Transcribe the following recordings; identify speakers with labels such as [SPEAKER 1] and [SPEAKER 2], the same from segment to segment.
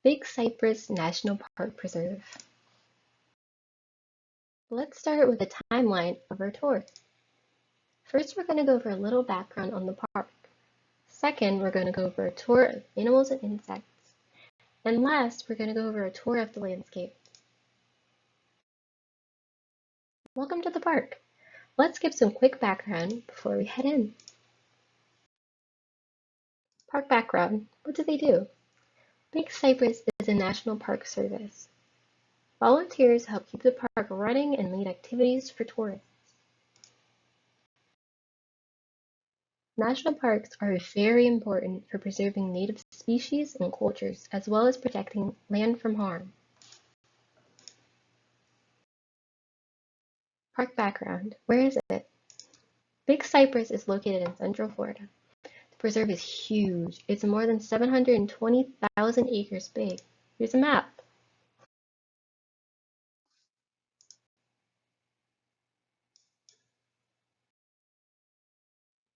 [SPEAKER 1] Big Cypress National Park Preserve. Let's start with a timeline of our tour. First, we're going to go over a little background on the park. Second, we're going to go over a tour of animals and insects. And last, we're going to go over a tour of the landscape. Welcome to the park. Let's give some quick background before we head in. Park background. What do they do? Big Cypress is a national park service. Volunteers help keep the park running and lead activities for tourists. National parks are very important for preserving native species and cultures, as well as protecting land from harm. Park background. Where is it? Big Cypress is located in Central Florida. The preserve is huge. It's more than 720,000 acres big. Here's a map.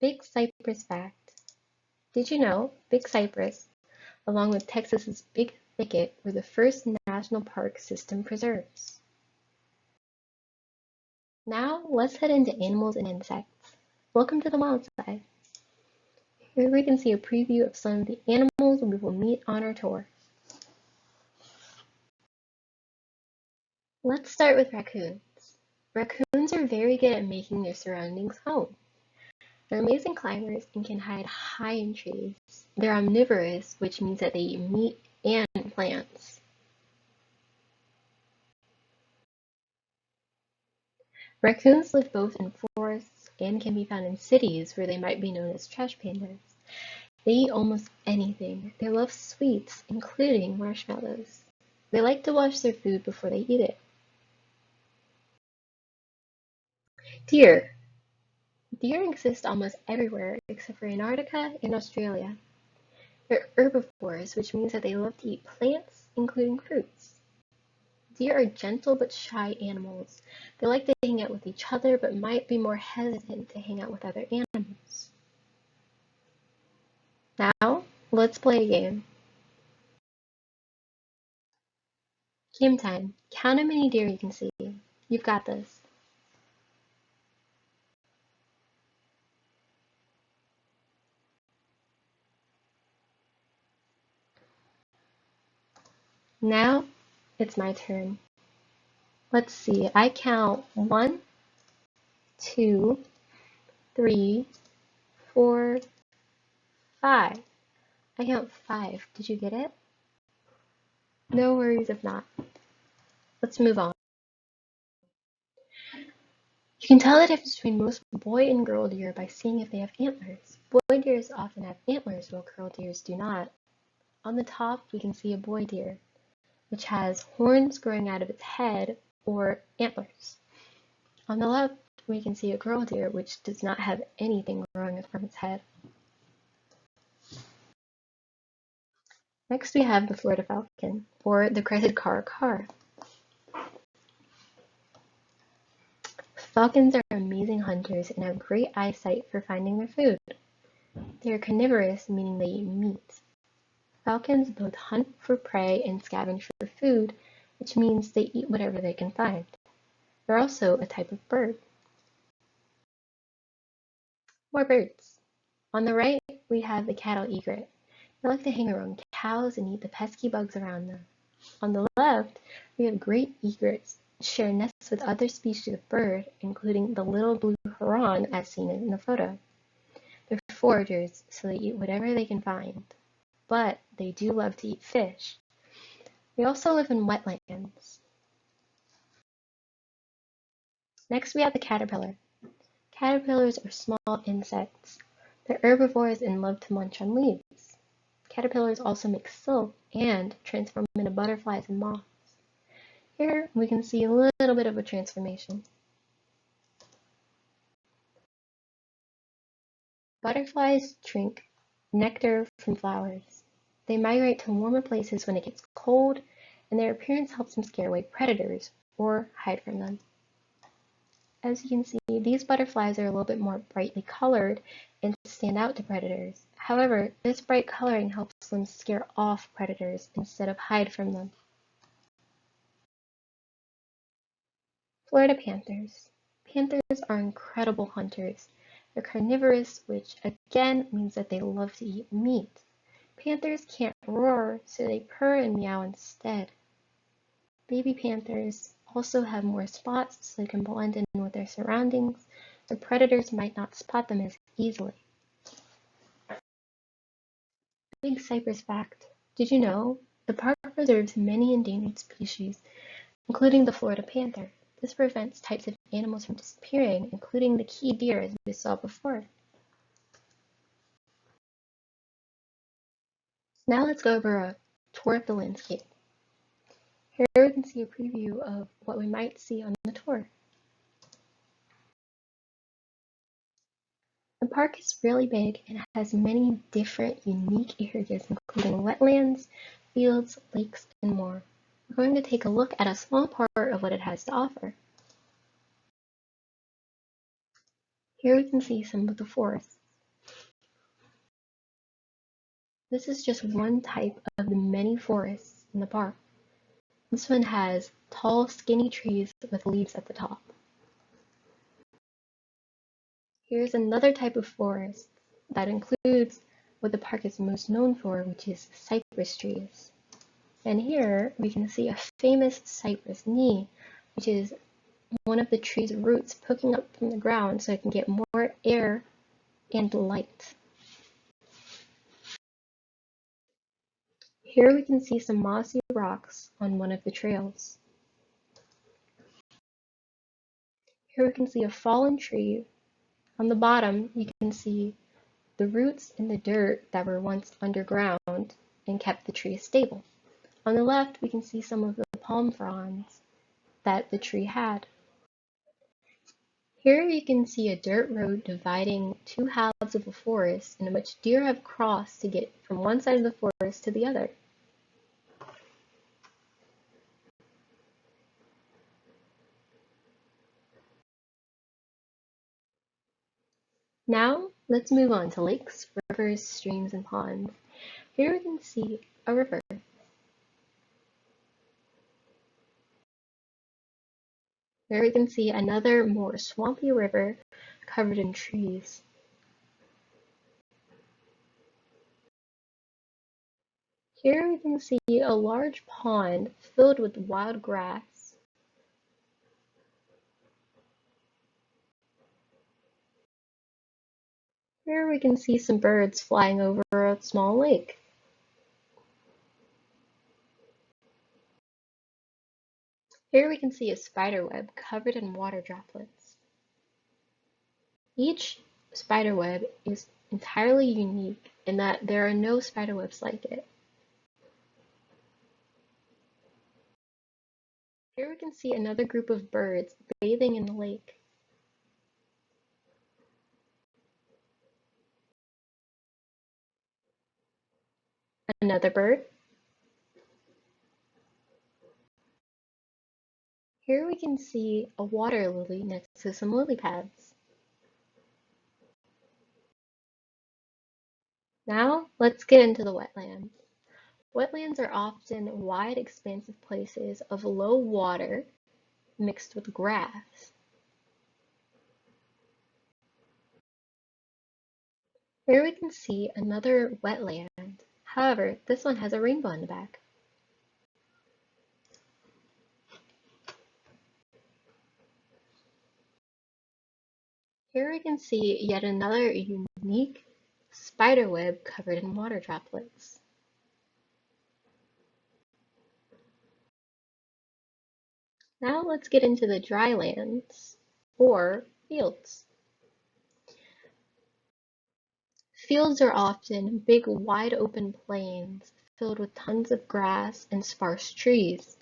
[SPEAKER 1] Big Cypress fact. Did you know Big Cypress, along with Texas's Big Thicket, were the first national park system preserves? Now let's head into animals and insects. Welcome to the wild side. Here we can see a preview of some of the animals we will meet on our tour. Let's start with raccoons. Raccoons are very good at making their surroundings home. They're amazing climbers and can hide high in trees. They're omnivorous, which means that they eat meat and plants. Raccoons live both in forests and can be found in cities where they might be known as trash pandas. They eat almost anything. They love sweets, including marshmallows. They like to wash their food before they eat it. Deer. Deer exist almost everywhere except for Antarctica and Australia. They're herbivores, which means that they love to eat plants, including fruits. Deer are gentle but shy animals. They like to hang out with each other but might be more hesitant to hang out with other animals. Now, let's play a game. Game time. Count how many deer you can see. You've got this. Now, it's my turn. Let's see. I count 1, 2, 3, 4, 5. I count 5. Did you get it? No worries if not. Let's move on. You can tell the difference between most boy and girl deer by seeing if they have antlers. Boy deers often have antlers while girl deers do not. On the top, we can see a boy deer, which has horns growing out of its head or antlers. On the left, we can see a girl deer, which does not have anything growing from its head. Next, we have the Florida falcon, or the crested car. Falcons are amazing hunters and have great eyesight for finding their food. They are carnivorous, meaning they eat meat. Falcons both hunt for prey and scavenge for food, which means they eat whatever they can find. They're also a type of bird. More birds. On the right, we have the cattle egret. They like to hang around cows and eat the pesky bugs around them. On the left, we have great egrets, which share nests with other species of bird, including the little blue heron as seen in the photo. They're foragers, so they eat whatever they can find. But they do love to eat fish. They also live in wetlands. Next, we have the caterpillar. Caterpillars are small insects. They're herbivores and love to munch on leaves. Caterpillars also make silk and transform into butterflies and moths. Here we can see a little bit of a transformation. Butterflies drink nectar from flowers. They migrate to warmer places when it gets cold, and their appearance helps them scare away predators or hide from them. As you can see, these butterflies are a little bit more brightly colored and stand out to predators. However, this bright coloring helps them scare off predators instead of hide from them. Florida panthers. Panthers are incredible hunters. They're carnivorous, which again means that they love to eat meat. Panthers can't roar, so they purr and meow instead. Baby panthers also have more spots so they can blend in with their surroundings, so predators might not spot them as easily. Big Cypress fact. Did you know the park preserves many endangered species, including the Florida panther? This prevents types of animals from disappearing, including the key deer as we saw before. Now let's go over a tour of the landscape. Here we can see a preview of what we might see on the tour. The park is really big and has many different unique areas, including wetlands, fields, lakes, and more. We're going to take a look at a small part of what it has to offer. Here we can see some of the forests. This is just one type of the many forests in the park. This one has tall, skinny trees with leaves at the top. Here's another type of forest that includes what the park is most known for, which is cypress trees. And here we can see a famous cypress knee, which is one of the tree's roots poking up from the ground so it can get more air and light. Here we can see some mossy rocks on one of the trails. Here we can see a fallen tree. On the bottom, you can see the roots in the dirt that were once underground and kept the tree stable. On the left, we can see some of the palm fronds that the tree had. Here you can see a dirt road dividing two halves of a forest in which deer have crossed to get from one side of the forest to the other. Now, let's move on to lakes, rivers, streams, and ponds. Here we can see a river. Here we can see another more swampy river covered in trees. Here we can see a large pond filled with wild grass. Here we can see some birds flying over a small lake. Here we can see a spider web covered in water droplets. Each spider web is entirely unique in that there are no spider webs like it. Here we can see another group of birds bathing in the lake. Another bird. Here we can see a water lily next to some lily pads. Now let's get into the wetlands. Wetlands are often wide, expansive places of low water mixed with grass. Here we can see another wetland. However, this one has a rainbow in the back. Here we can see yet another unique spider web covered in water droplets. Now let's get into the dry lands, or fields. Fields are often big, wide open plains filled with tons of grass and sparse trees.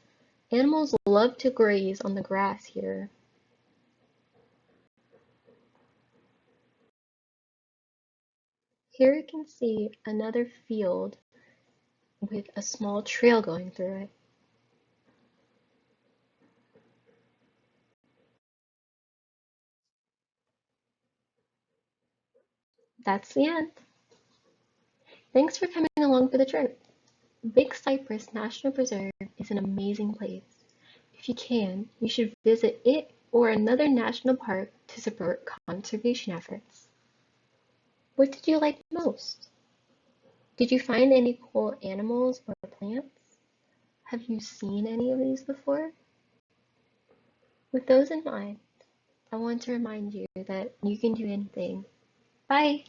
[SPEAKER 1] Animals love to graze on the grass here. Here you can see another field with a small trail going through it. That's the end. Thanks for coming along for the trip. Big Cypress National Preserve is an amazing place. If you can, you should visit it or another national park to support conservation efforts. What did you like most? Did you find any cool animals or plants? Have you seen any of these before? With those in mind, I want to remind you that you can do anything. Bye!